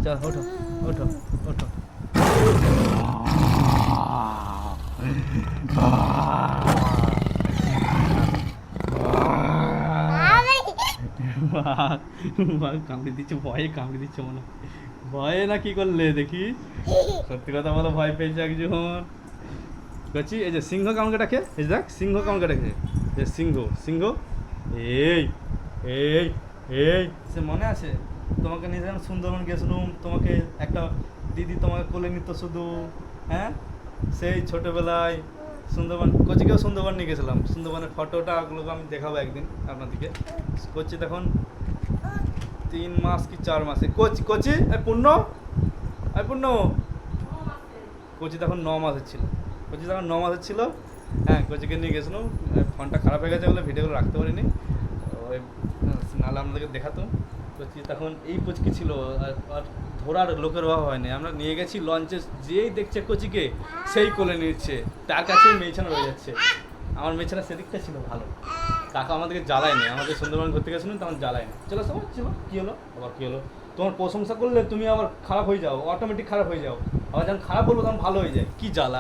চল ওঠো ওঠো ওঠো। কামড়ে দিচ্ছে, ভয়ে কামড়ে দিচ্ছে মনে হয়। ভয়ে না কি করলে দেখি, সত্যি কথা বলো, ভয় পেয়েছে একজন। বলছি এই যে সিংহ কেমন কেটে, এই যে দেখ সিংহ কেমন কেটে, যে সিংহ সিংহ। এই এই এই সে মনে আছে তোমাকে নিয়ে যখন সুন্দরবন গেছিলাম, তোমাকে একটা দিদি তোমাকে কোলে নিত শুধু, হ্যাঁ সেই ছোটোবেলায় সুন্দরবন, কোচিকেও সুন্দরবন নিয়ে গেছিলাম। সুন্দরবনের ফটোটা ওগুলোকে আমি দেখাবো একদিন আপনাদেরকে। কোচি তখন 3 মাস কি 4 মাসে, কোচি কোচি পূর্ণ পূর্ণ কোচি তখন 9 মাসের ছিল। কোচি তখন 9 মাসের ছিল। হ্যাঁ কোচিকে নিয়ে গেছিলাম। ফোনটা খারাপ হয়ে গেছে বলে ভিডিওগুলো রাখতে পারিনি। ওই নাহলে আপনাদেরকে দেখাতো। কোচি তখন এই পুচকি ছিল, আর ধরার লোকের অভাব হয়নি। আমরা নিয়ে গেছি লঞ্চে, যেই দেখছে কোচিকে সেই কোলে নিচ্ছে, তার কাছেই মেয়েছানা রয়ে যাচ্ছে। আমার মেয়েছানা সেদিকটা ছিল ভালো, কাকা আমাদেরকে জ্বালায়নি। আমাদের সুন্দরবন ঘুরতে গেছিলাম তখন জ্বালায়নি। চলো সবাই চলো, কী হলো আবার, কী হলো? তোমার প্রশংসা করলে তুমি আবার খারাপ হয়ে যাও, অটোমেটিক খারাপ হয়ে যাও। আবার যখন খারাপ বলবো তখন ভালো হয়ে যায়, কি জ্বালা।